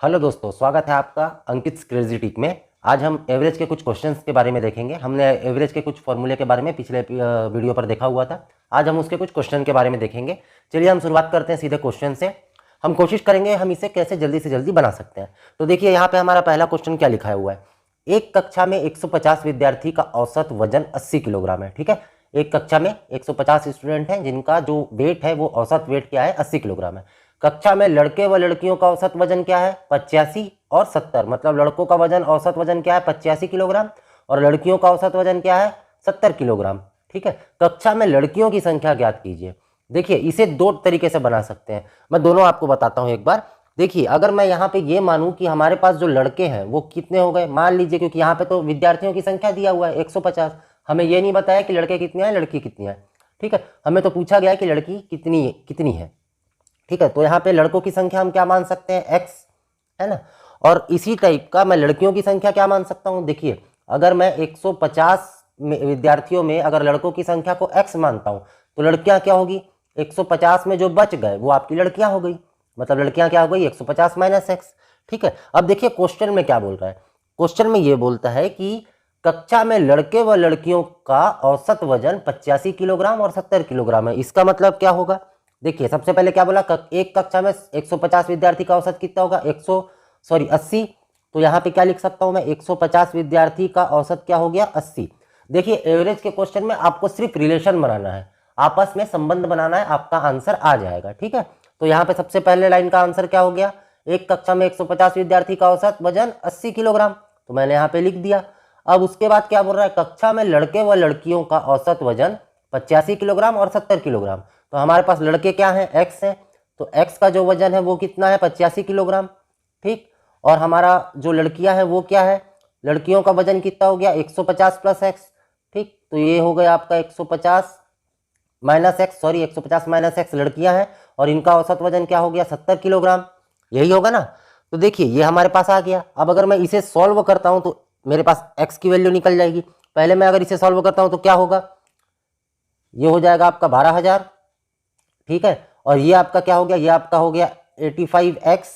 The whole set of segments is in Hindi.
हेलो दोस्तों, स्वागत है आपका अंकित क्रेजी टिक में। आज हम एवरेज के कुछ क्वेश्चंस के बारे में देखेंगे। हमने एवरेज के कुछ फॉर्मूले के बारे में पिछले वीडियो पर देखा हुआ था। आज हम उसके कुछ क्वेश्चन के बारे में देखेंगे। चलिए हम शुरुआत करते हैं सीधे क्वेश्चन से। हम कोशिश करेंगे हम इसे कैसे जल्दी से जल्दी बना सकते हैं। तो देखिए यहाँ पे हमारा पहला क्वेश्चन क्या लिखा हुआ है। एक कक्षा में 150 विद्यार्थी का औसत वजन 80 किलोग्राम है। ठीक है, एक कक्षा में 150 स्टूडेंट हैं जिनका जो वेट है वो औसत वेट क्या है, 80 किलोग्राम है। कक्षा में लड़के व लड़कियों का औसत वजन क्या है, 85 और 70। मतलब लड़कों का वजन औसत वजन क्या है, 85 किलोग्राम, और लड़कियों का औसत वजन क्या है, 70 किलोग्राम। ठीक है, कक्षा में लड़कियों की संख्या ज्ञात कीजिए। देखिए इसे दो तरीके से बना सकते हैं, मैं दोनों आपको बताता हूं एक बार। देखिए अगर मैं यहाँ पे ये मानूं कि हमारे पास जो लड़के हैं वो कितने हो गए, मान लीजिए, क्योंकि यहाँ पे तो विद्यार्थियों की संख्या दिया हुआ है 150, हमें ये नहीं बताया कि लड़के कितने हैं लड़की कितनी है। ठीक है, हमें तो पूछा गया है कि लड़की कितनी कितनी है। ठीक है, तो यहाँ पे लड़कों की संख्या हम क्या मान सकते हैं, x, है ना। और इसी टाइप का मैं लड़कियों की संख्या क्या मान सकता हूँ। देखिए अगर मैं 150 विद्यार्थियों में अगर लड़कों की संख्या को x मानता हूँ तो लड़कियां क्या होगी, 150 में जो बच गए वो आपकी लड़कियां हो गई। मतलब लड़कियां क्या हो गई, 150 माइनस x। ठीक है, अब देखिए क्वेश्चन में क्या बोल रहा है। क्वेश्चन में ये बोलता है कि कक्षा में लड़के व लड़कियों का औसत वजन 85 किलोग्राम और 70 किलोग्राम है। इसका मतलब क्या होगा। देखिए सबसे पहले क्या बोला, एक कक्षा में 150 विद्यार्थी का औसत कितना होगा, 80। तो यहाँ पे क्या लिख सकता हूं मैं, 150 विद्यार्थी का औसत क्या हो गया, 80। देखिए एवरेज के क्वेश्चन में आपको सिर्फ रिलेशन बनाना है, आपस में संबंध बनाना है, आपका आंसर आ जाएगा। ठीक है, तो यहाँ पे सबसे पहले लाइन का आंसर क्या हो गया, एक कक्षा में 150 विद्यार्थी का औसत वजन 80 किलोग्राम, तो मैंने यहाँ पे लिख दिया। अब उसके बाद क्या बोल रहा है, कक्षा में लड़के व लड़कियों का औसत वजन 85 किलोग्राम और 70 किलोग्राम। तो हमारे पास लड़के क्या हैं, x है, तो x का जो वजन है वो कितना है, 85 किलोग्राम। ठीक, और हमारा जो लड़कियां हैं वो क्या है, लड़कियों का वजन कितना हो गया, 150 प्लस x। ठीक, तो ये हो गया आपका 150 माइनस एक्स, 150 माइनस एक्स लड़कियां हैं और इनका औसत वजन क्या हो गया, 70 किलोग्राम। यही होगा ना। तो देखिए ये हमारे पास आ गया। अब अगर मैं इसे सॉल्व करता हूं तो मेरे पास x की वैल्यू निकल जाएगी। पहले मैं अगर इसे सॉल्व करता हूं तो क्या होगा, ये हो जाएगा आपका 12,000। ठीक है, और ये आपका क्या हो गया, ये आपका हो गया 85x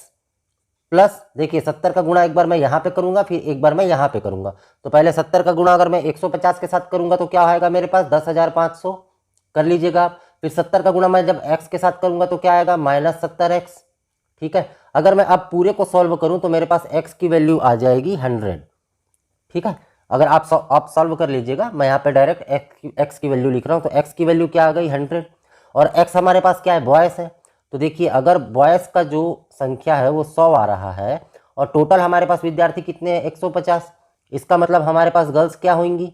प्लस, देखिए 70 का गुणा एक बार मैं यहाँ पे करूंगा फिर एक बार मैं यहाँ पे करूंगा। तो पहले 70 का गुणा अगर मैं 150 के साथ करूंगा तो क्या आएगा मेरे पास, 10,500 कर लीजिएगा आप। फिर 70 का गुणा मैं जब x के साथ करूंगा तो क्या आएगा, -70x। ठीक है, अगर मैं अब पूरे को सॉल्व करूं तो मेरे पास x की वैल्यू आ जाएगी 100। ठीक है, अगर आप सॉल्व कर लीजिएगा, मैं यहाँ पे डायरेक्ट x की वैल्यू लिख रहा हूँ, तो x की वैल्यू क्या आ गई, 100। और x हमारे पास क्या है, बॉयस है। तो देखिए अगर बॉयस का जो संख्या है वो 100 आ रहा है और टोटल हमारे पास विद्यार्थी कितने हैं, 150, इसका मतलब हमारे पास गर्ल्स क्या होंगी।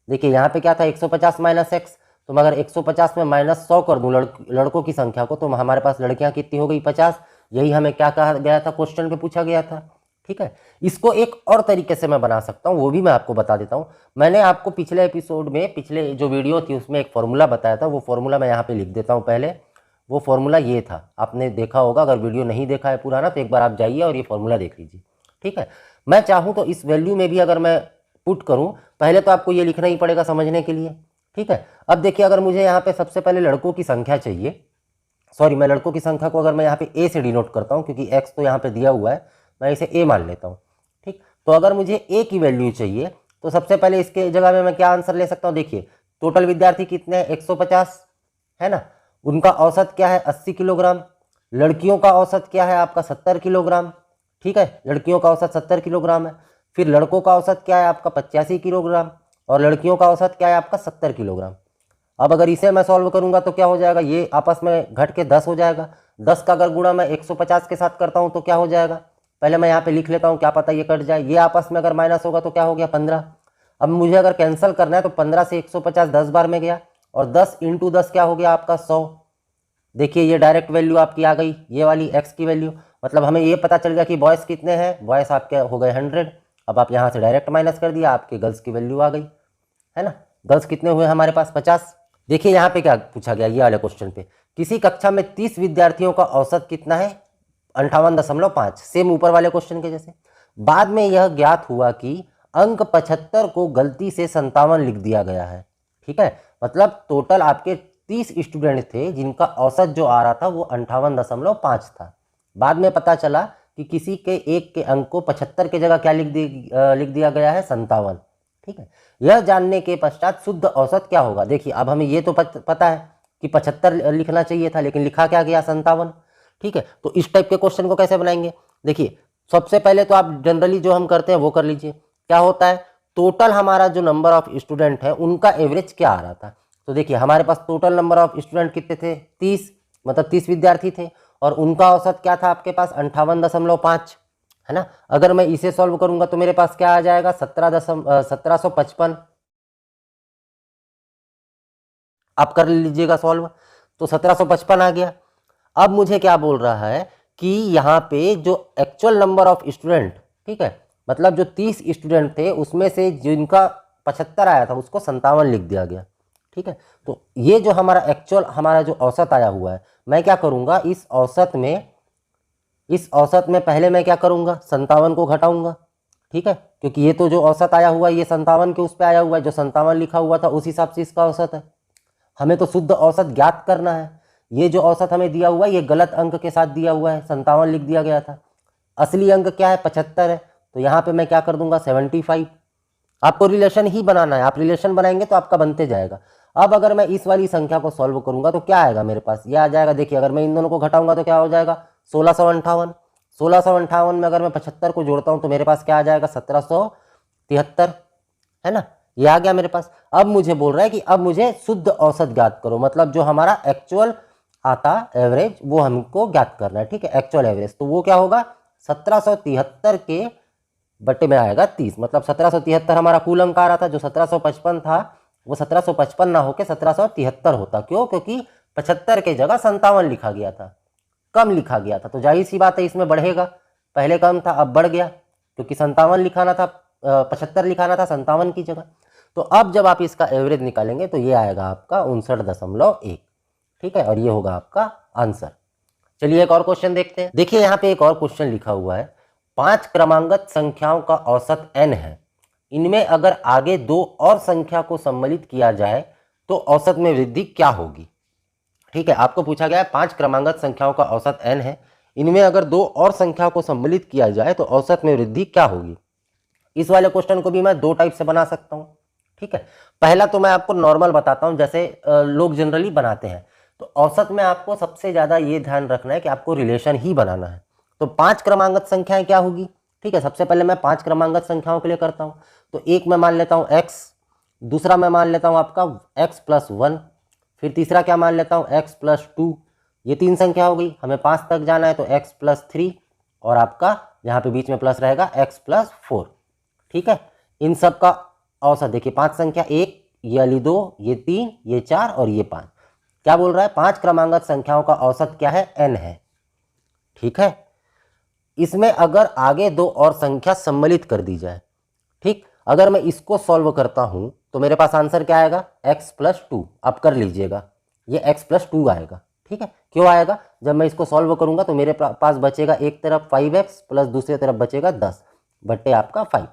देखिए यहाँ पे क्या था, 150 माइनस एक्स, तो मैं अगर 150 में -100 कर दूं लड़कों की संख्या को, तो हमारे पास लड़कियां कितनी हो गई, 50। यही हमें क्या कहा गया था, क्वेश्चन पे पूछा गया था। ठीक है, इसको एक और तरीके से मैं बना सकता हूँ, वो भी मैं आपको बता देता हूँ। मैंने आपको पिछले एपिसोड में, पिछले जो वीडियो थी उसमें एक फॉर्मूला बताया था, वो फॉर्मूला मैं यहाँ पे लिख देता हूँ पहले। वो फॉर्मूला ये था, आपने देखा होगा, अगर वीडियो नहीं देखा है पुराना तो एक बार आप जाइए और ये फॉर्मूला देख लीजिए। ठीक है, मैं चाहूँ तो इस वैल्यू में भी अगर मैं पुट करूँ, पहले तो आपको ये लिखना ही पड़ेगा समझने के लिए। ठीक है, अब देखिए अगर मुझे यहाँ पे सबसे पहले लड़कों की संख्या चाहिए, मैं लड़कों की संख्या को अगर मैं यहाँ पे ए से डिनोट करता हूँ, क्योंकि एक्स तो यहाँ पे दिया हुआ है, मैं इसे ए मान लेता हूँ। ठीक, तो अगर मुझे ए की वैल्यू चाहिए तो सबसे पहले इसके जगह में मैं क्या आंसर ले सकता हूँ। देखिए टोटल विद्यार्थी कितने हैं, 150 है ना, उनका औसत क्या है, 80 किलोग्राम। लड़कियों का औसत क्या है आपका, 70 किलोग्राम। ठीक है, लड़कियों का औसत 70 किलोग्राम है। फिर लड़कों का औसत क्या है आपका, 85 किलोग्राम, और लड़कियों का औसत क्या है आपका, 70 किलोग्राम। अब अगर इसे मैं सॉल्व करूंगा तो क्या हो जाएगा, ये आपस में घट के 10 हो जाएगा। 10 का अगर गुणा मैं 150 के साथ करता हूं तो क्या हो जाएगा, पहले मैं यहाँ पे लिख लेता हूँ, क्या पता ये कट जाए। ये आपस में अगर माइनस होगा तो क्या हो गया, 15। अब मुझे अगर कैंसिल करना है तो 15 से 150 10 बार में गया, और 10 इंटू 10 क्या हो गया आपका, 100। देखिए ये डायरेक्ट वैल्यू आपकी आ गई, ये वाली एक्स की वैल्यू। मतलब हमें ये पता चल गया कि बॉयज़ कितने हैं, बॉयज़ आपके हो गए 100। अब आप यहाँ से डायरेक्ट माइनस कर दिया, आपके गर्ल्स की वैल्यू आ गई, है ना। गर्ल्स कितने हुए हमारे पास, 50। देखिए यहाँ पे क्या पूछा गया, ये वाले क्वेश्चन पे, किसी कक्षा में 30 विद्यार्थियों का औसत कितना है, 58.5। सेम ऊपर वाले क्वेश्चन के जैसे। बाद में यह ज्ञात हुआ कि अंक 75 को गलती से 57 लिख दिया गया है। ठीक है, मतलब टोटल आपके 30 स्टूडेंट थे जिनका औसत जो आ रहा था वो 58.5 था। बाद में पता चला कि किसी के एक के अंक को 75 की जगह क्या लिख दिया गया है 57। ठीक है, यह जानने के पश्चात शुद्ध औसत क्या होगा। देखिए अब हमें ये तो पता है कि 75 लिखना चाहिए था, लेकिन लिखा क्या गया 57। ठीक है, तो इस टाइप के क्वेश्चन को कैसे बनाएंगे। देखिए सबसे पहले तो आप जनरली जो हम करते हैं वो कर लीजिए। क्या होता है, टोटल हमारा जो नंबर ऑफ स्टूडेंट है उनका एवरेज क्या आ रहा था। तो देखिए हमारे पास टोटल नंबर ऑफ स्टूडेंट कितने थे 30, मतलब 30 विद्यार्थी थे, और उनका औसत क्या था आपके पास 58.5, है ना। अगर मैं इसे सॉल्व करूंगा तो मेरे पास क्या आ जाएगा 1755। आप कर लीजिएगा सॉल्व, तो 1755 आ गया। अब मुझे क्या बोल रहा है कि यहाँ पे जो एक्चुअल नंबर ऑफ स्टूडेंट, ठीक है, मतलब जो 30 स्टूडेंट थे उसमें से जिनका 75 आया था उसको 57 लिख दिया गया। ठीक है, तो ये जो हमारा एक्चुअल हमारा जो औसत आया हुआ है, मैं क्या करूँगा इस औसत में पहले मैं क्या करूँगा 57 को घटाऊंगा। ठीक है, क्योंकि ये तो जो औसत आया हुआ है ये 57 के उस पर आया हुआ है, जो 57 लिखा हुआ था उस हिसाब से इसका औसत है। हमें तो शुद्ध औसत ज्ञात करना है। ये जो औसत हमें दिया हुआ है ये गलत अंक के साथ दिया हुआ है, 57 लिख दिया गया था। असली अंक क्या है 75 है, तो यहाँ पे मैं क्या कर दूंगा 75। आपको रिलेशन ही बनाना है, आप रिलेशन बनाएंगे तो आपका बनते जाएगा। अब अगर मैं इस वाली संख्या को सॉल्व करूंगा तो क्या आएगा मेरे पास, ये आ जाएगा। देखिए अगर मैं इन दोनों को घटाऊंगा तो क्या हो जाएगा 1658। 1658 में अगर मैं 75 को जोड़ता हूं तो मेरे पास क्या आ जाएगा 1773, है ना। ये आ गया मेरे पास। अब मुझे बोल रहा है कि अब मुझे शुद्ध औसत ज्ञात करो, मतलब जो हमारा एक्चुअल आता एवरेज वो हमको ज्ञात करना है। ठीक है, एक्चुअल एवरेज, तो वो क्या होगा 1773 के बटे में आएगा 30, मतलब 1773 हमारा कुल अंक आ रहा था। जो 1755 था वो 1755 ना होकर 1773 होता। क्यों, क्योंकि 75 के जगह 57 लिखा गया था, कम लिखा गया था, तो जाहिर सी बात है इसमें बढ़ेगा। पहले कम था अब बढ़ गया, क्योंकि 57 लिखाना था 75 लिखाना था 57 की जगह। तो अब जब आप इसका एवरेज निकालेंगे तो ये आएगा आपका 59.1। ठीक है, और ये होगा आपका आंसर। चलिए एक और क्वेश्चन देखते हैं। देखिए यहाँ पे एक और क्वेश्चन लिखा हुआ है, 5 क्रमांगत संख्याओं का औसत n है, इनमें अगर आगे 2 और संख्या को सम्मिलित किया जाए तो औसत में वृद्धि क्या होगी। ठीक है, आपको पूछा गया है 5 क्रमांगत संख्याओं का औसत n है, इनमें अगर 2 और संख्या को सम्मिलित किया जाए तो औसत में वृद्धि क्या होगी। इस वाले क्वेश्चन को भी मैं 2 टाइप से बना सकता हूँ। ठीक है, पहला तो मैं आपको नॉर्मल बताता हूँ जैसे लोग जनरली बनाते हैं। तो औसत में आपको सबसे ज़्यादा ये ध्यान रखना है कि आपको रिलेशन ही बनाना है। तो 5 क्रमांगत संख्याएं क्या होगी। ठीक है, सबसे पहले मैं 5 क्रमांगत संख्याओं के लिए करता हूँ। तो एक मैं मान लेता हूँ x, दूसरा मैं मान लेता हूँ आपका x+1, फिर तीसरा क्या मान लेता हूँ x+2। ये 3 संख्या हो गई, हमें 5 तक जाना है तो x+3, और आपका यहाँ पे बीच में प्लस रहेगा x+4। ठीक है, इन सब का औसत देखिए 5 संख्या, 1, ये वाली 2, ये 3, ये 4 और ये 5। क्या बोल रहा है 5 क्रमांगत संख्याओं का औसत क्या है n है। ठीक है, इसमें अगर आगे 2 और संख्या सम्मिलित कर दी जाए, ठीक, अगर मैं इसको सॉल्व करता हूं तो मेरे पास आंसर क्या आएगा x+2। आप कर लीजिएगा, ये x+2 आएगा। ठीक है, क्यों आएगा, जब मैं इसको सॉल्व करूंगा तो मेरे पास बचेगा एक तरफ 5x प्लस दूसरी तरफ बचेगा 10 बट्टे आपका 5।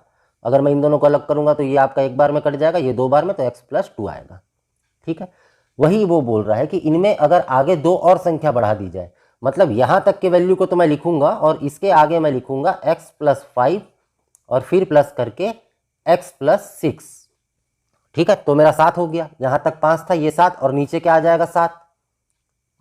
अगर मैं इन दोनों को अलग करूंगा तो ये आपका एक बार में कट जाएगा, ये 2 बार में, तो x+2 आएगा। ठीक है, वही वो बोल रहा है कि इनमें अगर आगे 2 और संख्या बढ़ा दी जाए, मतलब यहां तक के वैल्यू को तो मैं लिखूंगा और इसके आगे मैं लिखूंगा x+5 और फिर प्लस करके x+6। ठीक है, तो मेरा 7 हो गया, यहां तक 5 था, ये 7 और नीचे क्या आ जाएगा 7।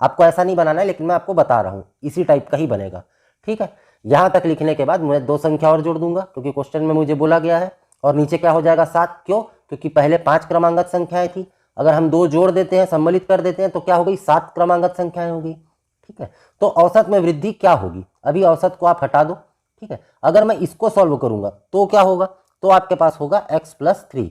आपको ऐसा नहीं बनाना है, लेकिन मैं आपको बता रहा हूं इसी टाइप का ही बनेगा। ठीक है, यहां तक लिखने के बाद मैं 2 संख्या और जोड़ दूंगा क्योंकि क्वेश्चन में मुझे बोला गया है, और नीचे क्या हो जाएगा 7। क्यों, क्योंकि पहले 5 क्रमांगत संख्याएं थी, अगर हम 2 जोड़ देते हैं सम्मिलित कर देते हैं तो क्या हो गई 7 क्रमांगत संख्याएं हो गई। ठीक है, तो औसत में वृद्धि क्या होगी, अभी औसत को आप हटा दो। ठीक है, अगर मैं इसको सॉल्व करूंगा तो क्या होगा, तो आपके पास होगा x+3।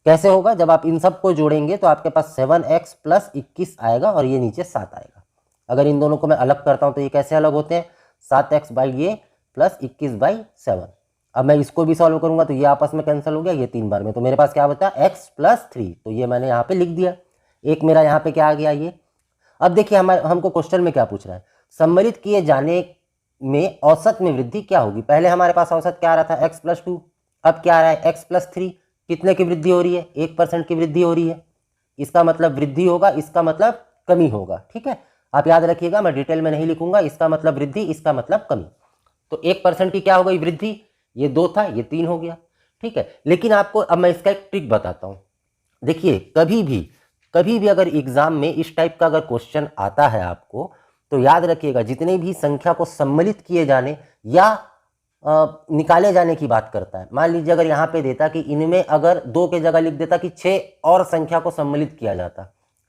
कैसे होगा, जब आप इन सब को जोड़ेंगे तो आपके पास 7x+21 आएगा और ये नीचे 7 आएगा। अगर इन दोनों को मैं अलग करता हूं तो ये कैसे अलग होते हैं, 7x बाई ये प्लस 21/7। अब मैं इसको भी सॉल्व करूंगा तो ये आपस में कैंसिल हो गया, ये 3 बार में, तो मेरे पास क्या बचा x+3। तो ये मैंने यहाँ पे लिख दिया, एक मेरा यहाँ पे क्या आ गया ये। अब देखिए हमको क्वेश्चन में क्या पूछ रहा है, सम्मिलित किए जाने में औसत में वृद्धि क्या होगी। पहले हमारे पास औसत क्या आ रहा था x+2, अब क्या आ रहा है x+3। कितने की वृद्धि हो रही है, 1% की वृद्धि हो रही है। इसका मतलब वृद्धि होगा, इसका मतलब कमी होगा। ठीक है, आप याद रखिएगा, मैं डिटेल में नहीं लिखूंगा, इसका मतलब वृद्धि, इसका मतलब कमी। तो 1% की क्या हो गई वृद्धि, ये 2 था, ये 3 हो गया। ठीक है, लेकिन आपको अब मैं इसका एक ट्रिक बताता हूँ। देखिए कभी भी अगर एग्जाम में इस टाइप का अगर क्वेश्चन आता है आपको, तो याद रखिएगा जितने भी संख्या को सम्मिलित किए जाने या निकाले जाने की बात करता है। मान लीजिए अगर यहाँ पे देता कि इनमें अगर 2 के जगह लिख देता कि 6 और संख्या को सम्मिलित किया जाता,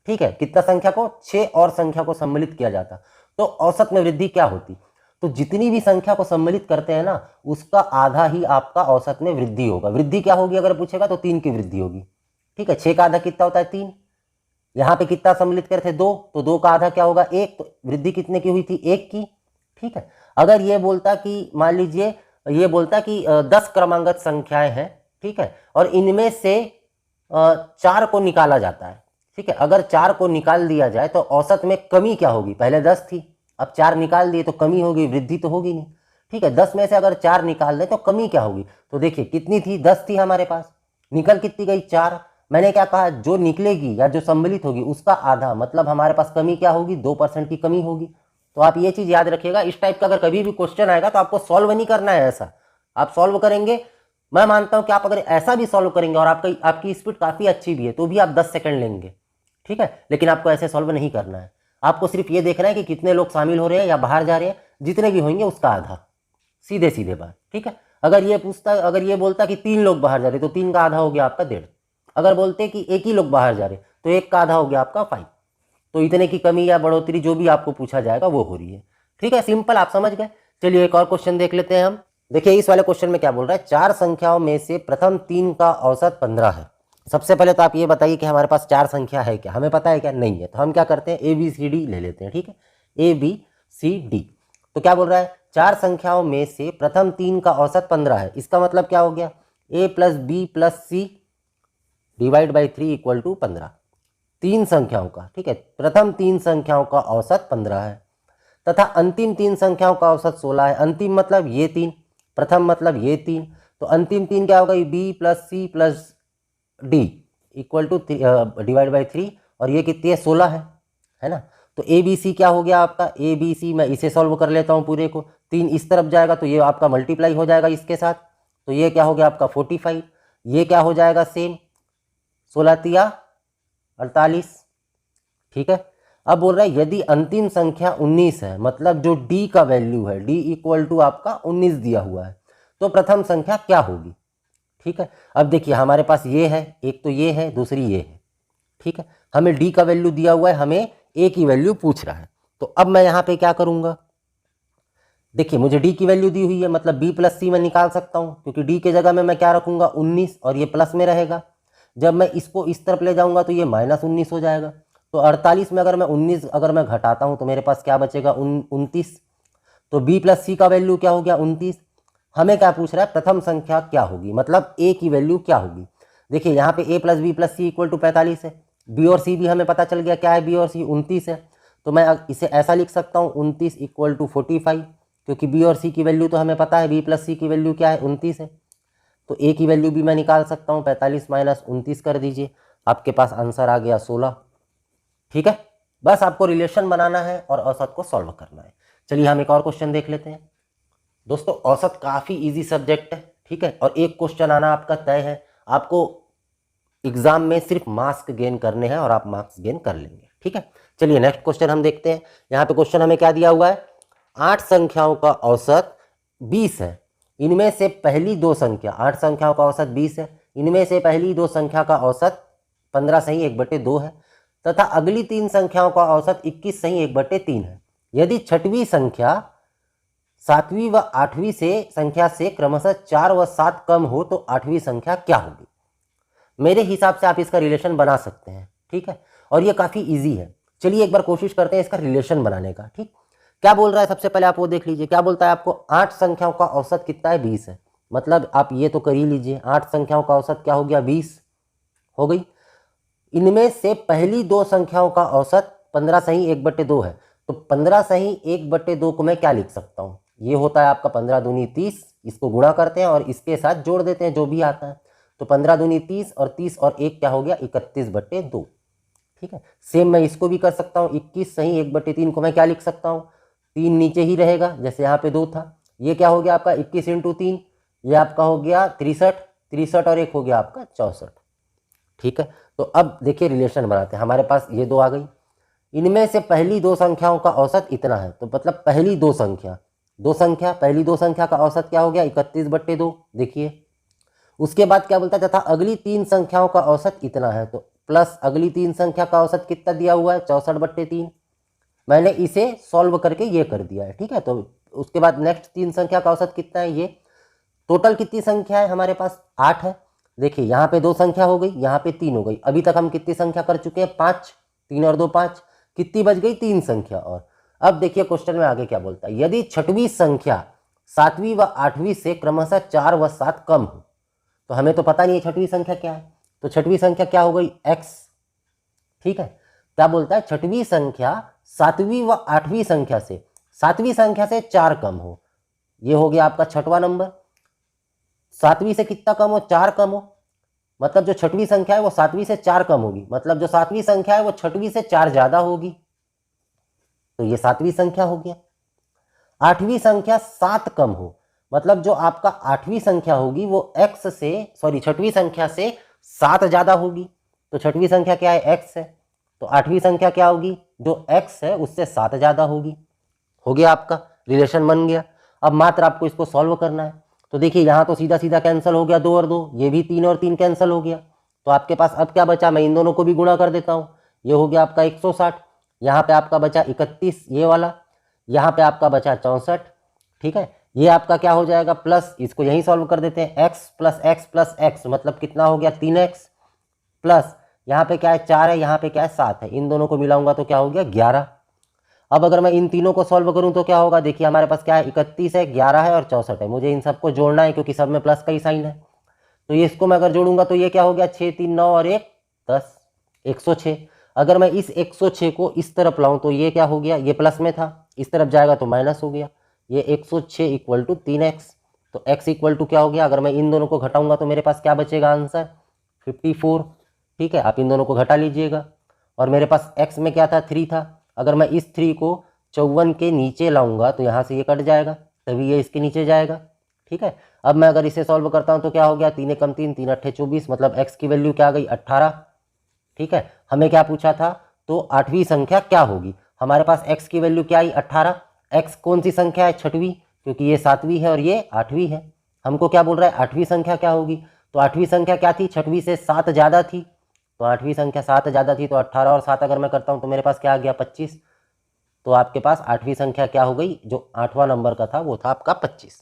ठीक है, कितना संख्या को, 6 और संख्या को सम्मिलित किया जाता, तो औसत में वृद्धि क्या होती। तो जितनी भी संख्या को सम्मिलित करते हैं ना, उसका आधा ही आपका औसत में वृद्धि होगा। वृद्धि क्या होगी अगर पूछेगा, तो 3 की वृद्धि होगी। ठीक है, 6 का आधा कितना होता है, 3। यहाँ पे कितना सम्मिलित करते थे, 2, तो 2 का आधा क्या होगा, 1। तो वृद्धि कितने की हुई थी, 1 की। ठीक है, अगर ये बोलता कि मान लीजिए ये बोलता कि 10 क्रमांगत संख्याएं हैं, ठीक है, और इनमें से 4 को निकाला जाता है। ठीक है, अगर 4 को निकाल दिया जाए तो औसत में कमी क्या होगी, पहले 10 थी, अब 4 निकाल दिए तो कमी होगी, वृद्धि तो होगी नहीं। ठीक है, 10 में से अगर 4 निकाल दें तो कमी क्या होगी, तो देखिए कितनी थी, 10 थी हमारे पास, निकल कितनी गई, 4। मैंने क्या कहा, जो निकलेगी या जो सम्मिलित होगी उसका आधा, मतलब हमारे पास कमी क्या होगी, 2% की कमी होगी। तो आप ये चीज याद रखिएगा। इस टाइप का अगर कभी भी क्वेश्चन आएगा तो आपको सॉल्व नहीं करना है, ऐसा आप सॉल्व करेंगे। मैं मानता हूं कि आप अगर ऐसा भी सॉल्व करेंगे और आपकी स्पीड काफी अच्छी भी है तो भी आप 10 सेकंड लेंगे। ठीक है, लेकिन आपको ऐसे सॉल्व नहीं करना है। आपको सिर्फ ये देखना है कि कितने लोग शामिल हो रहे हैं या बाहर जा रहे हैं, जितने भी होंगे उसका आधा, सीधे सीधे बात। ठीक है, अगर ये बोलता कि 3 लोग बाहर जा रहे तो 3 का आधा हो गया आपका 1.5। अगर बोलते कि 1 ही लोग बाहर जा रहे तो 1 का आधा हो गया आपका 5। तो इतने की कमी या बढ़ोतरी जो भी आपको पूछा जाएगा वो हो रही है। ठीक है, सिंपल, आप समझ गए। चलिए एक और क्वेश्चन देख लेते हैं हम। देखिए इस वाले क्वेश्चन में क्या बोल रहा है, 4 संख्याओं में से प्रथम 3 का औसत 15 है। सबसे पहले तो आप ये बताइए कि हमारे पास 4 संख्या है क्या, हमें पता है क्या, नहीं है। तो हम क्या करते हैं, ABCD ले लेते हैं। ठीक है, ABCD। तो क्या बोल रहा है, 4 संख्याओं में से प्रथम 3 का औसत 15 है। इसका मतलब क्या हो गया, A + B + C divide by 3 equal to 15। 3 संख्याओं का, ठीक है, प्रथम 3 संख्याओं का औसत 15 है तथा अंतिम 3 संख्याओं का औसत 16 है। अंतिम मतलब ये 3, प्रथम मतलब ये 3, तो अंतिम 3 क्या होगा, B + C + D equal to divide by 3, और ये कितनी है, 16 है ना। तो ABC क्या हो गया आपका, ABC मैं इसे सॉल्व कर लेता हूँ पूरे को, 3 इस तरफ जाएगा तो ये आपका मल्टीप्लाई हो जाएगा इसके साथ, तो ये क्या हो गया आपका 45। ये क्या हो जाएगा सेम, 16 तिया 48। ठीक है, अब बोल रहा है यदि अंतिम संख्या 19 है, मतलब जो D का वैल्यू है, D इक्वल टू आपका 19 दिया हुआ है, तो प्रथम संख्या क्या होगी। ठीक है, अब देखिए हमारे पास ये है, एक तो ये है, दूसरी ये है। ठीक है, हमें D का वैल्यू दिया हुआ है, हमें A की वैल्यू पूछ रहा है। तो अब मैं यहाँ पे क्या करूँगा, देखिए मुझे D की वैल्यू दी हुई है, मतलब B + C मैं निकाल सकता हूँ, क्योंकि D के जगह में मैं क्या रखूँगा, 19, और ये प्लस में रहेगा। जब मैं इसको इस तरफ ले जाऊँगा तो ये -19 हो जाएगा। तो 48 में अगर मैं 19 अगर मैं घटाता हूँ तो मेरे पास क्या बचेगा, 29। तो B + C का वैल्यू क्या हो गया, 29। हमें क्या पूछ रहा है, प्रथम संख्या क्या होगी, मतलब A की वैल्यू क्या होगी। देखिए यहाँ पे A + B + C equal to 45 है, B और C भी हमें पता चल गया क्या है, B और C 29 है। तो मैं इसे ऐसा लिख सकता हूँ, 29 इक्वल टू 45, क्योंकि B और C की वैल्यू तो हमें पता है, B + C की वैल्यू क्या है, 29 है। तो A की वैल्यू भी मैं निकाल सकता हूँ, 45 - 29 कर दीजिए, आपके पास आंसर आ गया 16। ठीक है, बस आपको रिलेशन बनाना है और औसत को सॉल्व करना है। चलिए हम एक और क्वेश्चन देख लेते हैं। दोस्तों औसत काफ़ी इजी सब्जेक्ट है, ठीक है, और एक क्वेश्चन आना आपका तय है। आपको एग्जाम में सिर्फ मार्क्स गेन करने हैं और आप मार्क्स गेन कर लेंगे। ठीक है, चलिए नेक्स्ट क्वेश्चन हम देखते हैं। यहाँ पे क्वेश्चन हमें क्या दिया हुआ है, 8 संख्याओं का औसत 20 है, इनमें से पहली 2 संख्या, 8 संख्याओं का औसत 20 है, इनमें से पहली 2 संख्या का औसत 15 सही 1/2 है तथा अगली 3 संख्याओं का औसत 21 सही 1/3 है। यदि छठवीं संख्या 7वीं व 8वीं से संख्या से क्रमशः 4 व 7 कम हो तो 8वीं संख्या क्या होगी। मेरे हिसाब से आप इसका रिलेशन बना सकते हैं। ठीक है, और ये काफ़ी इजी है। चलिए एक बार कोशिश करते हैं इसका रिलेशन बनाने का। ठीक, क्या बोल रहा है, सबसे पहले आप वो देख लीजिए, क्या बोलता है आपको, 8 संख्याओं का औसत कितना है, 20 है। मतलब आप ये तो कर ही लीजिए, 8 संख्याओं का औसत क्या हो गया, 20 हो गई। इनमें से पहली 2 संख्याओं का औसत 15 सही 1/2 है। तो 15 सही 1/2 को मैं क्या लिख सकता हूँ, ये होता है आपका 15 दूनी 30, इसको गुणा करते हैं और इसके साथ जोड़ देते हैं जो भी आता है। तो 15 दूनी 30 और 30 और 1 क्या हो गया, 31/2। ठीक है, सेम मैं इसको भी कर सकता हूँ, 21 सही 1/3 को मैं क्या लिख सकता हूँ, 3 नीचे ही रहेगा जैसे यहाँ पे 2 था, ये क्या हो गया आपका 21 × 3, ये आपका हो गया 63 और एक हो गया आपका 64। ठीक है, तो अब देखिए रिलेशन बनाते हैं। हमारे पास ये दो आ गई, इनमें से पहली दो संख्याओं का औसत इतना है, तो मतलब पहली दो संख्या पहली दो संख्या का औसत क्या हो गया 31/2। देखिए उसके बाद क्या बोलता है तथा अगली तीन संख्याओं का औसत इतना है, तो प्लस अगली तीन संख्या का औसत कितना दिया हुआ है 64/3। मैंने इसे सॉल्व करके ये कर दिया है। ठीक है, तो उसके बाद नेक्स्ट तीन संख्या का औसत कितना है, ये टोटल कितनी संख्या है हमारे पास 8 है। देखिए यहाँ पे दो संख्या हो गई, यहाँ पे 3 हो गई। अभी तक हम कितनी संख्या कर चुके हैं 5, 3 और 2 5, कितनी बच गई 3 संख्या और। अब देखिए क्वेश्चन में आगे क्या बोलता है, यदि छठवीं संख्या सातवीं व आठवीं से क्रमशः 4 व 7 कम हो, तो हमें तो पता नहीं है छठवीं संख्या क्या है, तो छठवीं संख्या क्या हो गई x। ठीक है, क्या बोलता है छठवीं संख्या सातवीं व आठवीं संख्या से, सातवीं संख्या से 4 कम हो, ये हो गया आपका छठवां नंबर। सातवीं से कितना कम हो 4 कम हो, मतलब जो छठवीं संख्या है वो सातवीं से 4 कम होगी, मतलब जो सातवीं संख्या है वो छठवीं से 4 ज्यादा होगी, तो ये सातवीं संख्या हो गया। आठवीं संख्या 7 कम हो, मतलब जो आपका आठवीं संख्या होगी वो x से छठवीं संख्या से 7 ज्यादा होगी, तो छठवीं संख्या क्या है x है, तो आठवीं संख्या क्या होगी जो x है उससे 7 ज्यादा होगी। हो गया आपका रिलेशन बन गया। अब मात्र आपको इसको सॉल्व करना है, तो देखिए यहाँ तो सीधा सीधा कैंसिल हो गया 2 और 2, ये भी 3 और 3 कैंसिल हो गया, तो आपके पास अब क्या बचा, मैं इन दोनों को भी गुणा कर देता हूँ। ये हो गया आपका 160, यहाँ पे आपका बचा 31 ये वाला, यहाँ पे आपका बचा 64। ठीक है, ये आपका क्या हो जाएगा प्लस, इसको यहीं सॉल्व कर देते हैं, x plus x plus x मतलब कितना हो गया 3x, प्लस यहाँ पे क्या है 4 है, यहाँ पे क्या है 7 है, इन दोनों को मिलाऊंगा तो क्या हो गया 11। अब अगर मैं इन तीनों को सॉल्व करूं तो क्या होगा, देखिए हमारे पास क्या है 31 है, 11 है और 64 है, मुझे इन सबको जोड़ना है क्योंकि सब में प्लस का ही साइन है, तो ये इसको मैं अगर जोड़ूंगा तो ये क्या हो गया 6 3 9 और 1 10, 106। अगर मैं इस 106 को इस तरफ लाऊं तो ये क्या हो गया, ये प्लस में था, इस तरफ जाएगा तो माइनस हो गया, ये 106 = 3x, तो x = क्या हो गया, अगर मैं इन दोनों को घटाऊंगा तो मेरे पास क्या बचेगा आंसर 54। ठीक है, आप इन दोनों को घटा लीजिएगा, और मेरे पास x में क्या था 3 था, अगर मैं इस 3 को 54 के नीचे लाऊंगा तो यहाँ से ये कट जाएगा, तभी ये इसके नीचे जाएगा। ठीक है, अब मैं अगर इसे सॉल्व करता हूँ तो क्या हो गया 3 कम 3 3 8 24, मतलब x की वैल्यू क्या आ गई 18। ठीक है, हमें क्या पूछा था, तो आठवीं संख्या क्या होगी, हमारे पास x की वैल्यू क्या आई 18। x कौन सी संख्या है छठवीं, क्योंकि ये सातवीं है और ये आठवीं है। हमको क्या बोल रहा है आठवीं संख्या क्या होगी, तो आठवीं संख्या क्या थी छठवीं से 7 ज्यादा थी, तो आठवीं संख्या 7 ज्यादा थी, तो 18 और 7 अगर मैं करता हूँ तो मेरे पास क्या आ गया 25। तो आपके पास आठवीं संख्या क्या हो गई, जो 8वां नंबर का था वो था आपका 25।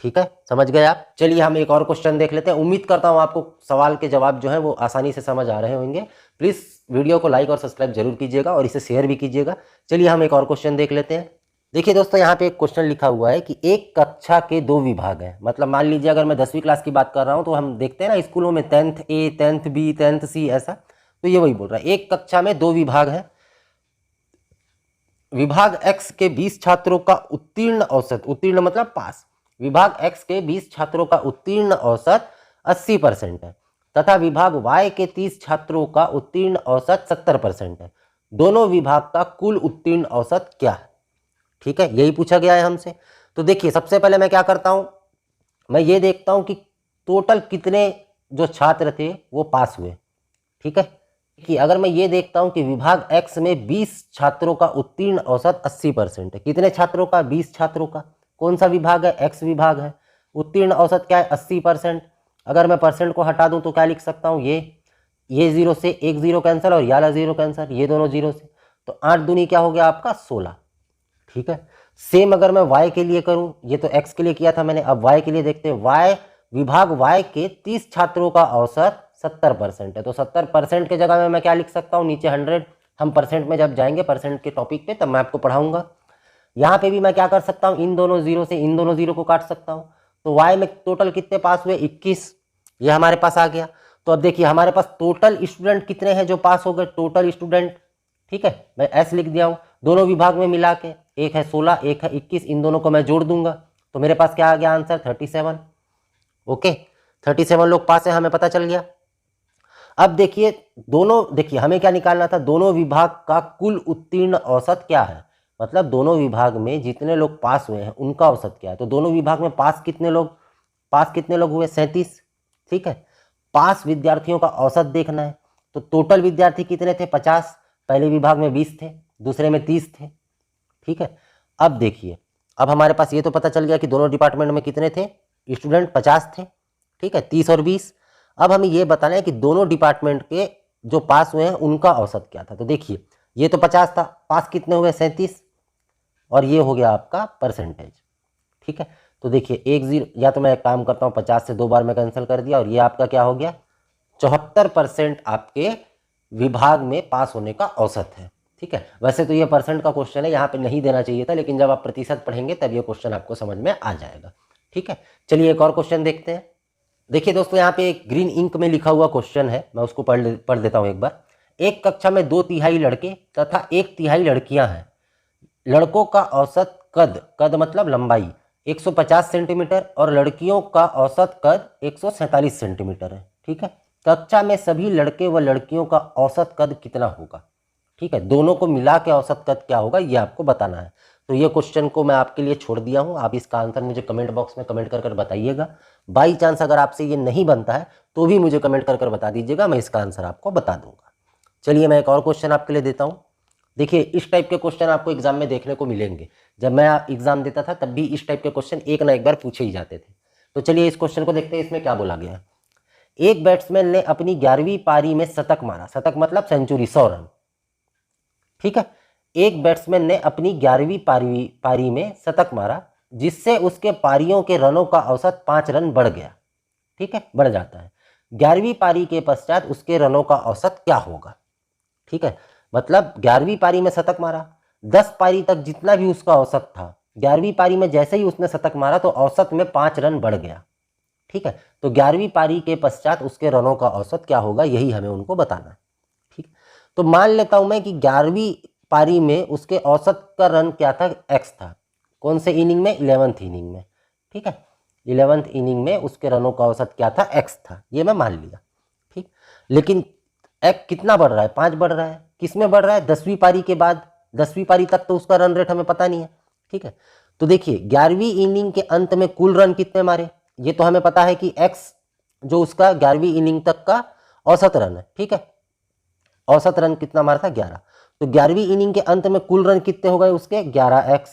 ठीक है, समझ गए आप। चलिए हम एक और क्वेश्चन देख लेते हैं। उम्मीद करता हूं आपको सवाल के जवाब जो है वो आसानी से समझ आ रहे होंगे। प्लीज वीडियो को लाइक और सब्सक्राइब जरूर कीजिएगा और इसे शेयर भी कीजिएगा। चलिए हम एक और क्वेश्चन देख लेते हैं। देखिए दोस्तों, यहाँ पे एक क्वेश्चन लिखा हुआ है कि एक कक्षा के 2 विभाग हैं। मतलब मान लीजिए अगर मैं 10वीं क्लास की बात कर रहा हूँ तो हम देखते हैं ना स्कूलों में 10th A 10th B 10th C ऐसा, तो ये वही बोल रहा है। एक कक्षा में 2 विभाग हैं, विभाग x के 20 छात्रों का उत्तीर्ण औसत, उत्तीर्ण मतलब पास, विभाग x के 20 छात्रों का उत्तीर्ण औसत 80% है तथा विभाग y के 30 छात्रों का उत्तीर्ण औसत 70% है। दोनों विभाग का कुल उत्तीर्ण औसत क्या है? ठीक है, यही पूछा गया है हमसे। तो देखिए सबसे पहले मैं क्या करता हूं, मैं ये देखता हूं कि टोटल कितने जो छात्र थे वो पास हुए। ठीक है, कि अगर मैं ये देखता हूं कि विभाग x में 20 छात्रों का उत्तीर्ण औसत 80% है। कितने छात्रों का? 20 छात्रों का। कौन सा विभाग है? x विभाग है। उत्तीर्ण औसत क्या है? 80%। अगर मैं परसेंट को हटा दूं तो क्या लिख सकता हूं, ये 0 से एक 0 कैंसिल और ये वाला 0 कैंसिल, ये दोनों 0 से, तो 8 दूनी क्या हो गया आपका 16। ठीक है, सेम अगर मैं y के लिए करूं, ये तो x के लिए किया था मैंने, अब y के लिए देखते हैं। y विभाग y के 30 छात्रों का औसत 70% है, तो 70% के जगह में मैं क्या लिख सकता हूं, नीचे 100। हम परसेंट में जब जाएंगे परसेंट के टॉपिक पे तब मैं आपको पढ़ाऊंगा। यहाँ पे भी मैं क्या कर सकता हूँ, इन दोनों 0 से इन दोनों 0 को काट सकता हूँ। तो y में टोटल कितने पास हुए? 21, ये हमारे पास आ गया। तो अब देखिए हमारे पास टोटल स्टूडेंट कितने हैं जो पास हो गए, टोटल स्टूडेंट। ठीक है, मैं s लिख दिया हूँ, दोनों विभाग में मिला के, एक है 16 एक है 21, इन दोनों को मैं जोड़ दूंगा तो मेरे पास क्या आ गया आंसर 37। ओके, 37 लोग पास है, हमें पता चल गया। अब देखिए दोनों, देखिए हमें क्या निकालना था, दोनों विभाग का कुल उत्तीर्ण औसत क्या है। मतलब दोनों विभाग में जितने लोग पास हुए हैं उनका औसत क्या है। तो दोनों विभाग में पास कितने लोग हुए 37। ठीक है, पास विद्यार्थियों का औसत देखना है। तो टोटल विद्यार्थी कितने थे 50। पहले विभाग में 20 थे, दूसरे में 30 थे। ठीक है, अब देखिए, अब हमारे पास ये तो पता चल गया कि दोनों डिपार्टमेंट में कितने थे स्टूडेंट, 50 थे। ठीक है, 30 और 20। अब हमें ये बताना है कि दोनों डिपार्टमेंट के जो पास हुए हैं उनका औसत क्या था। तो देखिए, ये तो 50 था, पास कितने हुए 37, और ये हो गया आपका परसेंटेज। ठीक है, तो देखिए 10, या तो मैं एक काम करता हूँ 50 से 2 बार मैं कैंसिल कर दिया, और ये आपका क्या हो गया 74% आपके विभाग में पास होने का औसत है। ठीक है, वैसे तो ये परसेंट का क्वेश्चन है, यहाँ पे नहीं देना चाहिए था, लेकिन जब आप प्रतिशत पढ़ेंगे तब ये क्वेश्चन आपको समझ में आ जाएगा। ठीक है, चलिए एक और क्वेश्चन देखते हैं। देखिए दोस्तों, यहाँ पे एक ग्रीन इंक में लिखा हुआ क्वेश्चन है, मैं उसको पढ़ देता हूँ एक बार। एक कक्षा में 2/3 लड़के तथा 1/3 लड़कियां हैं। लड़कों का औसत कद मतलब लंबाई 150 सेंटीमीटर और लड़कियों का औसत कद 147 सेंटीमीटर है। ठीक है, कक्षा में सभी लड़के व लड़कियों का औसत कद कितना होगा। ठीक है, दोनों को मिला के औसत कद क्या होगा ये आपको बताना है। तो ये क्वेश्चन को मैं आपके लिए छोड़ दिया हूँ, आप इसका आंसर मुझे कमेंट बॉक्स में कमेंट कर बताइएगा। बाई चांस अगर आपसे ये नहीं बनता है तो भी मुझे कमेंट कर बता दीजिएगा, मैं इसका आंसर आपको बता दूंगा। चलिए मैं एक और क्वेश्चन आपके लिए देता हूँ। देखिए, इस टाइप के क्वेश्चन आपको एग्जाम में देखने को मिलेंगे। जब मैं एग्जाम देता था तब भी इस टाइप के क्वेश्चन एक ना एक बार पूछे ही जाते थे। तो चलिए इस क्वेश्चन को देखते हैं, इसमें क्या बोला गया है। एक बैट्समैन ने अपनी 11वीं पारी में शतक मारा, शतक मतलब सेंचुरी, 100 रन। ठीक है, एक बैट्समैन ने अपनी 11वीं पारी में शतक मारा, जिससे उसके पारियों के रनों का औसत 5 रन बढ़ गया। ठीक है, बढ़ जाता है। 11वीं पारी के पश्चात उसके रनों का औसत क्या होगा। ठीक है, मतलब 11वीं पारी में शतक मारा, 10 पारी तक जितना भी उसका औसत था, 11वीं पारी में जैसे ही उसने शतक मारा तो औसत में 5 रन बढ़ गया। ठीक है, तो 11वीं पारी के पश्चात उसके रनों का औसत क्या होगा, यही हमें उनको बताना है। ठीक, तो मान लेता हूं मैं कि 11वीं पारी में उसके औसत का रन क्या था, एक्स था। कौन से इनिंग में, 11th इनिंग में। ठीक है, 11th इनिंग में उसके रनों का औसत क्या था, एक्स था, ये मैं मान लिया। ठीक, लेकिन एक्स कितना बढ़ रहा है, 5 बढ़ रहा है। किस में बढ़ रहा है, 10वीं पारी के बाद। 10वीं पारी तक तो उसका रन रेट हमें पता नहीं है। ठीक है, तो देखिए 11वीं इनिंग के अंत में कुल रन कितने मारे, ये तो हमें पता है कि एक्स जो उसका 11वीं इनिंग तक का औसत रन है। ठीक है, औसत रन कितना मारा था, 11। तो 11वीं इनिंग के अंत में कुल रन कितने हो गए उसके, 11x।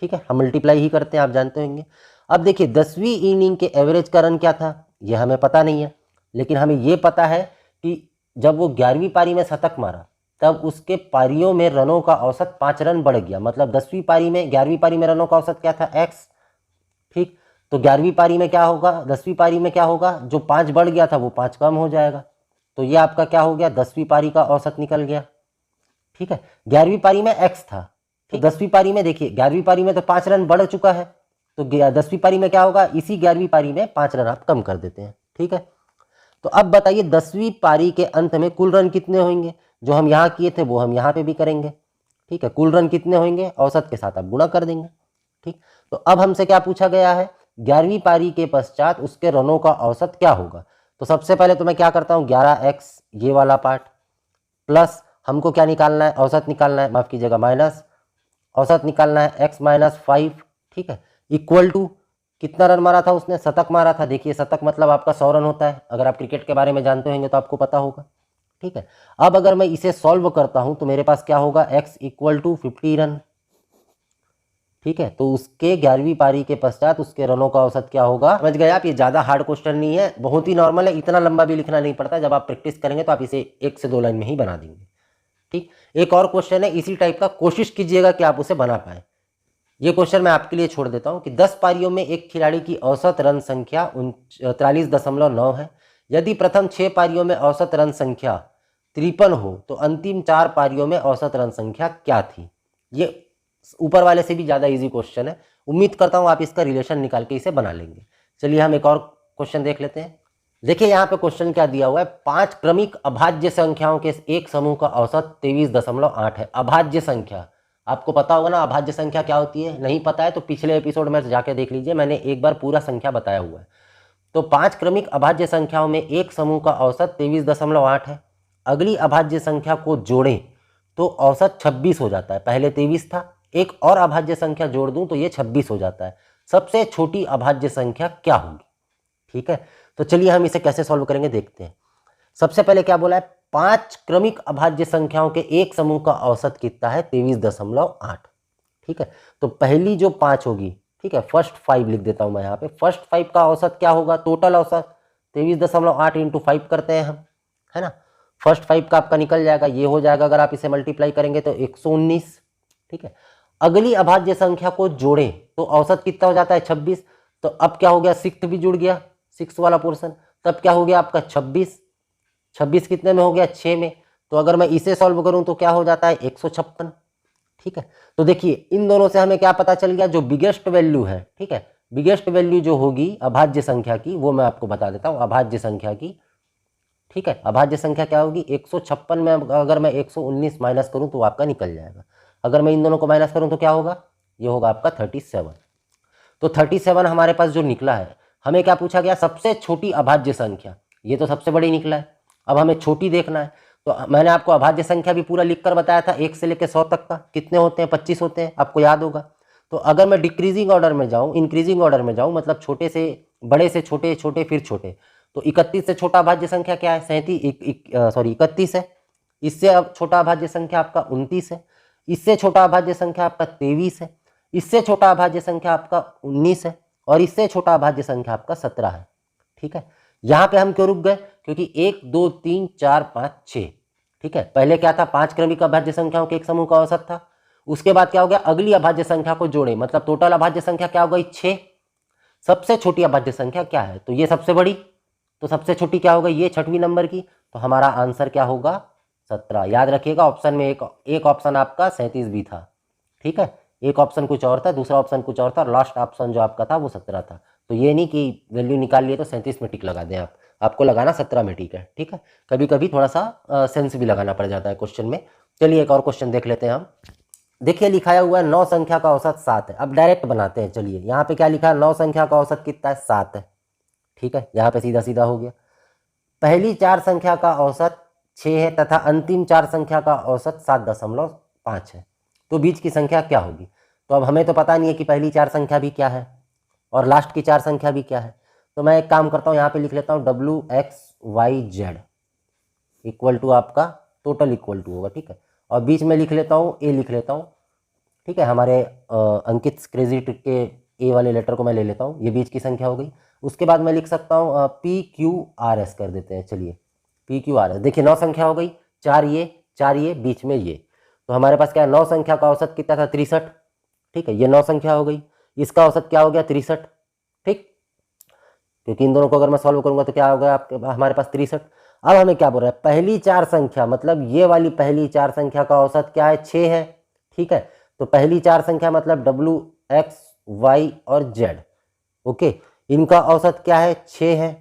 ठीक है, हम मल्टीप्लाई ही करते हैं, आप जानते होंगे। अब देखिए 10वीं इनिंग के एवरेज का रन क्या था, ये हमें पता नहीं है, लेकिन हमें ये पता है कि जब वो 11वीं पारी में शतक मारा तब उसके पारियों में रनों का औसत 5 रन बढ़ गया। मतलब 10वीं पारी में 11वीं पारी में रनों का औसत क्या था, x। ठीक, तो 11वीं पारी में क्या होगा, 10वीं पारी में क्या होगा, जो 5 बढ़ गया था वो 5 कम हो जाएगा। तो ये आपका क्या हो गया, 10वीं पारी का औसत निकल गया। ठीक है, 11वीं पारी में x था, तो 10वीं पारी में देखिए 11वीं पारी में तो 5 रन बढ़ चुका है, तो 10वीं पारी में क्या होगा, इसी 11वीं पारी में 5 रन आप कम कर देते हैं। ठीक है, तो अब बताइए 10वीं पारी के अंत में कुल रन कितने होंगे, जो हम यहाँ किए थे वो हम यहाँ पे भी करेंगे। ठीक है, कुल रन कितने होंगे, औसत के साथ आप गुणा कर देंगे। ठीक, तो अब हमसे क्या पूछा गया है, 11वीं पारी के पश्चात उसके रनों का औसत क्या होगा। तो सबसे पहले तो मैं क्या करता हूँ, 11x ये वाला पार्ट, प्लस हमको क्या निकालना है, औसत निकालना है, माफ कीजिएगा माइनस, औसत निकालना है x माइनस 5। ठीक है, इक्वल टू कितना रन मारा था उसने, शतक मारा था। देखिए शतक मतलब आपका 100 रन होता है, अगर आप क्रिकेट के बारे में जानते होंगे तो आपको पता होगा। ठीक है, अब अगर मैं इसे सॉल्व करता हूं तो मेरे पास क्या होगा, x इक्वल टू 50 रन। ठीक है, तो उसके 11वीं पारी के पश्चात उसके रनों का औसत क्या होगा। समझ गए आप, ये ज़्यादा हार्ड क्वेश्चन नहीं है, बहुत ही नॉर्मल है, इतना लंबा भी लिखना नहीं पड़ता। जब आप प्रैक्टिस करेंगे तो आप इसे 1 से 2 लाइन में ही बना देंगे। ठीक, एक और क्वेश्चन है इसी टाइप का, कोशिश कीजिएगा कि आप उसे बना पाए। ये क्वेश्चन मैं आपके लिए छोड़ देता हूं कि 10 पारियों में एक खिलाड़ी की औसत रन संख्या 43.9 है। यदि प्रथम 6 पारियों में औसत रन संख्या 53 हो तो अंतिम 4 पारियों में औसत रन संख्या क्या थी। ये ऊपर वाले से भी ज़्यादा इजी क्वेश्चन है, उम्मीद करता हूँ आप इसका रिलेशन निकाल के इसे बना लेंगे। चलिए हम एक और क्वेश्चन देख लेते हैं। देखिए यहाँ पे क्वेश्चन क्या दिया हुआ है, 5 क्रमिक अभाज्य संख्याओं के एक समूह का औसत 23.8 है। अभाज्य संख्या, आपको पता होगा ना अभाज्य संख्या क्या होती है, नहीं पता है तो पिछले एपिसोड में जाके देख लीजिए, मैंने एक बार पूरा संख्या बताया हुआ है। तो 5 क्रमिक अभाज्य संख्याओं में एक समूह का औसत 23.8 है। अगली अभाज्य संख्या को जोड़ें तो औसत 26 हो जाता है। पहले 23 था, एक और अभाज्य संख्या जोड़ दूं तो ये 26 हो जाता है। सबसे छोटी अभाज्य संख्या क्या होगी? ठीक है, तो चलिए हम इसे कैसे सॉल्व करेंगे देखते हैं। सबसे पहले क्या बोला है, 5 क्रमिक अभाज्य संख्याओं के एक समूह का औसत कितना है? 23.8। ठीक है, तो पहली जो 5 होगी, ठीक है, फर्स्ट 5 लिख देता हूं मैं यहाँ पे। फर्स्ट 5 का औसत क्या होगा? टोटल औसत 23.8 इंटू 5 करते हैं हम, है ना। फर्स्ट 5 का आपका निकल जाएगा, ये हो जाएगा, अगर आप इसे मल्टीप्लाई करेंगे तो 119। ठीक है, अगली अभाज्य संख्या को जोड़ें तो औसत कितना हो जाता है? 26। तो अब क्या हो गया? 6 भी जुड़ गया, 6 वाला पोर्शन। तब क्या हो गया आपका? 26। 26 कितने में हो गया? 6 में। तो अगर मैं इसे सॉल्व करूं तो क्या हो जाता है? 156। ठीक है, तो देखिए इन दोनों से हमें क्या पता चल गया? जो बिगेस्ट वैल्यू है, ठीक है, बिगेस्ट वैल्यू जो होगी अभाज्य संख्या की, वो मैं आपको बता देता हूं अभाज्य संख्या की। ठीक है, अभाज्य संख्या क्या होगी? 156 में अगर मैं 119 माइनस करूं तो आपका निकल जाएगा। अगर मैं इन दोनों को माइनस करूं तो क्या होगा? ये होगा आपका 37। तो 37 हमारे पास जो निकला है, हमें क्या पूछा गया? सबसे छोटी अभाज्य संख्या। ये तो सबसे बड़ी निकला है, अब हमें छोटी देखना है। तो मैंने आपको अभाज्य संख्या भी पूरा लिखकर बताया था, 1 से लेकर 100 तक का कितने होते हैं? 25 होते हैं, आपको याद होगा। तो अगर मैं डिक्रीजिंग ऑर्डर में जाऊं, इंक्रीजिंग ऑर्डर में जाऊं, मतलब छोटे से बड़े से छोटे, छोटे फिर छोटे, तो 31 से छोटा अभाज्य संख्या क्या है? 31 है। इससे अब छोटा अभाज्य संख्या आपका 29 है। इससे छोटा अभाज्य संख्या आपका 23 है। इससे छोटा अभाज्य संख्या आपका 19 है। और इससे छोटा अभाज्य संख्या आपका 17 है। ठीक है, यहां पे हम क्यों रुक गए? क्योंकि 1 2 3 4 5 6, ठीक है, पहले क्या था? 5 क्रमिक अभाज्य संख्याओं के एक समूह का औसत था। उसके बाद क्या हो गया? अगली अभाज्य संख्या को जोड़े, मतलब टोटल अभाज्य संख्या क्या हो गई? 6। सबसे छोटी अभाज्य संख्या क्या है? तो ये सबसे बड़ी। तो सबसे छोटी क्या हो गई? ये 6वीं नंबर की। तो हमारा आंसर क्या होगा? 17। याद रखिएगा, ऑप्शन में एक ऑप्शन आपका 37 भी था। ठीक है, एक ऑप्शन कुछ और था, दूसरा ऑप्शन कुछ और था, और लास्ट ऑप्शन जो आपका था वो 17 था। तो ये नहीं कि वैल्यू निकाल लिए तो 37 में टिक लगा दें आप, आपको लगाना 17 में टिक है। ठीक है, कभी कभी थोड़ा सा सेंस भी लगाना पड़ जाता है क्वेश्चन में। चलिए एक और क्वेश्चन देख लेते हैं हम। देखिए लिखाया हुआ है 9 संख्या का औसत 7 है। अब डायरेक्ट बनाते हैं। चलिए यहाँ पे क्या लिखा है? 9 संख्या का औसत कितना है? 7 है। ठीक है, यहाँ पे सीधा सीधा हो गया। पहली 4 संख्या का औसत 6 है तथा अंतिम 4 संख्या का औसत 7.5 है। तो बीच की संख्या क्या होगी? तो अब हमें तो पता नहीं है कि पहली 4 संख्या भी क्या है और लास्ट की 4 संख्या भी क्या है। तो मैं एक काम करता हूँ, यहाँ पे लिख लेता हूँ WXYZ इक्वल टू आपका टोटल इक्वल टू होगा। ठीक है, और बीच में लिख लेता हूँ A लिख लेता हूँ। ठीक है, हमारे अंकित क्रेजी ट्रिक के A वाले लेटर को मैं ले लेता हूँ, ये बीच की संख्या हो गई। उसके बाद मैं लिख सकता हूँ PQRS कर देते हैं। चलिए PQRS, देखिए 9 संख्या हो गई, 4 ये बीच में ये। तो हमारे पास क्या है? 9 संख्या का औसत कितना था? 63। ठीक है, ये 9 संख्या हो गई, इसका औसत क्या हो गया? 63। ठीक, क्योंकि इन दोनों को अगर मैं सॉल्व करूंगा तो क्या होगा आपके हमारे पास? 63। अब हमें क्या बोल रहा है? पहली 4 संख्या, मतलब ये वाली पहली 4 संख्या का औसत क्या है? 6 है। ठीक है, तो पहली 4 संख्या मतलब WXY और Z, ओके, इनका औसत क्या है? 6 है।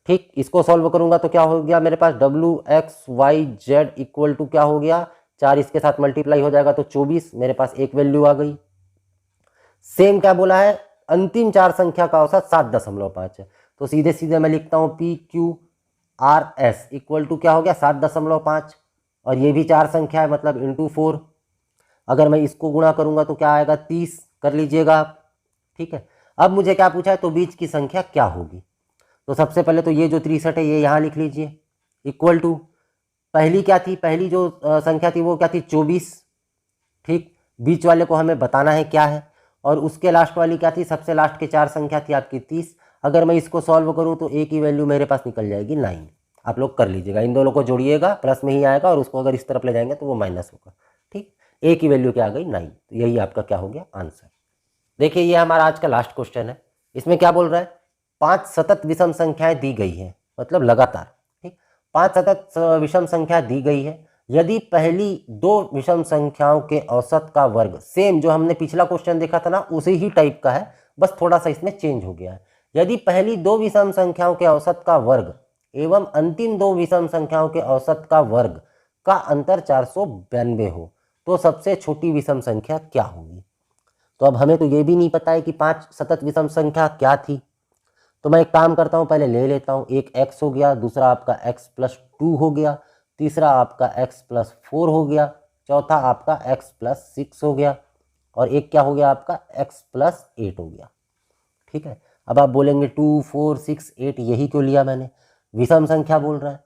ठीक, इसको सॉल्व करूंगा तो क्या हो गया मेरे पास? WXYZ इक्वल टू क्या हो गया? 4 इसके साथ मल्टीप्लाई हो जाएगा तो 24, मेरे पास एक वैल्यू आ गई। सेम क्या बोला है? अंतिम 4 संख्या का औसत 7.5 है। तो सीधे सीधे मैं लिखता हूं PQRS इक्वल टू क्या हो गया? 7.5, और ये भी 4 संख्या है मतलब इंटू 4। अगर मैं इसको गुणा करूंगा तो क्या आएगा? 30 कर लीजिएगा आप। ठीक है, अब मुझे क्या पूछा है? तो बीच की संख्या क्या होगी? तो सबसे पहले तो ये जो 63 है ये यहाँ लिख लीजिए, इक्वल टू पहली क्या थी? पहली जो संख्या थी वो क्या थी? 24। ठीक, बीच वाले को हमें बताना है क्या है, और उसके लास्ट वाली क्या थी? सबसे लास्ट के 4 संख्या थी आपकी 30। अगर मैं इसको सॉल्व करूं तो ए की वैल्यू मेरे पास निकल जाएगी 9। आप लोग कर लीजिएगा, इन दोनों को जोड़िएगा, प्लस में ही आएगा, और उसको अगर इस तरफ ले जाएंगे तो वो माइनस होगा। ठीक, ए की वैल्यू क्या आ गई? 9। तो यही आपका क्या हो गया? आंसर। देखिए ये हमारा आज का लास्ट क्वेश्चन है। इसमें क्या बोल रहा है? 5 सतत विषम संख्याएं दी गई है, मतलब लगातार। ठीक, 5 सतत विषम संख्या दी गई है। यदि पहली 2 विषम संख्याओं के औसत का वर्ग, सेम जो हमने पिछला क्वेश्चन देखा था ना उसी ही टाइप का है, बस थोड़ा सा इसमें चेंज हो गया है। यदि पहली 2 विषम संख्याओं के औसत का वर्ग एवं अंतिम 2 विषम संख्याओं के औसत का वर्ग का अंतर 492 हो तो सबसे छोटी विषम संख्या क्या होगी? तो अब हमें तो ये भी नहीं पता है कि 5 सतत विषम संख्या क्या थी। तो मैं एक काम करता हूँ, पहले ले लेता हूँ। एक x हो गया, दूसरा आपका x+2 हो गया, तीसरा आपका x+4 हो गया। चौथा आपका x+6 हो गया, और एक क्या हो गया आपका x+8 हो गया। ठीक है, अब आप बोलेंगे 2, 4, 6, 8 यही क्यों लिया मैंने, विषम संख्या बोल रहा है,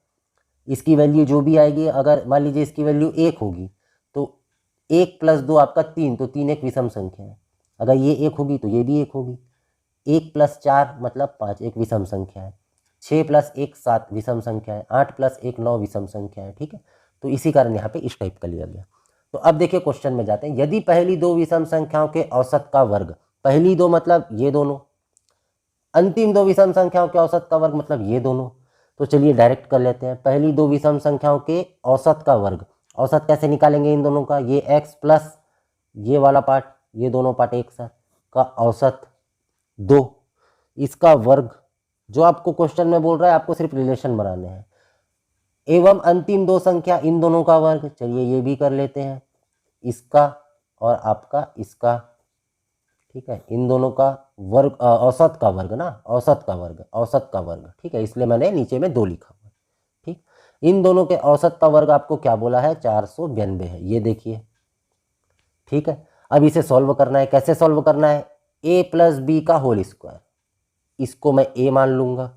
इसकी वैल्यू जो भी आएगी, अगर मान लीजिए इसकी वैल्यू 1 होगी तो 1+2 आपका 3, तो 3 एक विषम संख्या है, अगर ये 1 होगी तो ये भी 1 होगी, 1+4 मतलब 5 एक विषम संख्या है, 6+1 7 विषम संख्या है, 8+1 9 विषम संख्या है। ठीक है, तो इसी कारण यहाँ पे इस टाइप का लिया गया। तो अब देखिए क्वेश्चन में जाते हैं, यदि पहली दो विषम संख्याओं के औसत का वर्ग, पहली दो मतलब ये दोनों, अंतिम दो विषम संख्याओं के औसत का वर्ग मतलब ये दोनों, तो चलिए डायरेक्ट कर लेते हैं, पहली दो विषम संख्याओं के औसत का वर्ग, औसत कैसे निकालेंगे इन दोनों का, ये x प्लस ये वाला पार्ट, ये दोनों पार्ट एक साथ का औसत 2, इसका वर्ग, जो आपको क्वेश्चन में बोल रहा है आपको सिर्फ रिलेशन बनाने हैं, एवं अंतिम दो संख्या इन दोनों का वर्ग, चलिए ये भी कर लेते हैं, इसका और आपका इसका। ठीक है, इन दोनों का वर्ग, औसत का वर्ग ना, औसत का वर्ग, औसत का वर्ग। ठीक है, इसलिए मैंने नीचे में 2 लिखा हुआ। ठीक, इन दोनों के औसत का वर्ग आपको क्या बोला है, 492 है, ये देखिए। ठीक है, अब इसे सॉल्व करना है, कैसे सॉल्व करना है, a+b का होल स्क्वायर, इसको मैं a मान लूंगा,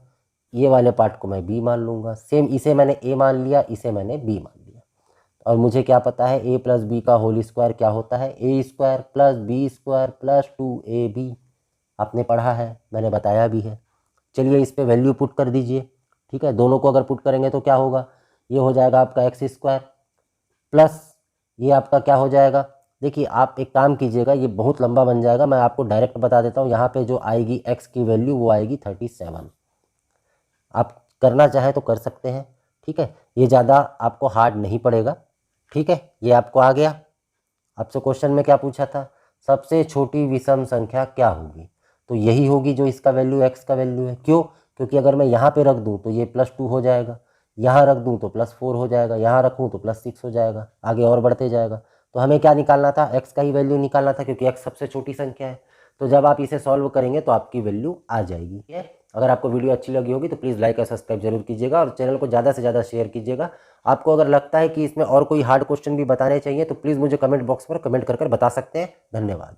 ये वाले पार्ट को मैं b मान लूंगा, सेम इसे मैंने a मान लिया, इसे मैंने b मान लिया, और मुझे क्या पता है a+b का होल स्क्वायर क्या होता है, a² + b² + 2ab, आपने पढ़ा है, मैंने बताया भी है। चलिए इस पे वैल्यू पुट कर दीजिए। ठीक है, दोनों को अगर पुट करेंगे तो क्या होगा, ये हो जाएगा आपका x² प्लस ये आपका क्या हो जाएगा, देखिए आप एक काम कीजिएगा, ये बहुत लंबा बन जाएगा, मैं आपको डायरेक्ट बता देता हूँ, यहाँ पे जो आएगी x की वैल्यू वो आएगी 37, आप करना चाहें तो कर सकते हैं। ठीक है, ये ज़्यादा आपको हार्ड नहीं पड़ेगा। ठीक है, ये आपको आ गया। आपसे क्वेश्चन में क्या पूछा था, सबसे छोटी विषम संख्या क्या होगी, तो यही होगी जो इसका वैल्यू x का वैल्यू है। क्यों, क्योंकि अगर मैं यहाँ पे रख दूँ तो ये +2 हो जाएगा, यहाँ रख दूँ तो +4 हो जाएगा, यहाँ रखूँ तो +6 हो जाएगा, आगे और बढ़ते जाएगा। तो हमें क्या निकालना था, x का ही वैल्यू निकालना था, क्योंकि x सबसे छोटी संख्या है। तो जब आप इसे सॉल्व करेंगे तो आपकी वैल्यू आ जाएगी। ठीक है, अगर आपको वीडियो अच्छी लगी होगी तो प्लीज़ लाइक और सब्सक्राइब जरूर कीजिएगा, और चैनल को ज़्यादा से ज़्यादा शेयर कीजिएगा। आपको अगर लगता है कि इसमें और कोई हार्ड क्वेश्चन भी बताने चाहिए तो प्लीज़ मुझे कमेंट बॉक्स पर कमेंट कर बता सकते हैं। धन्यवाद।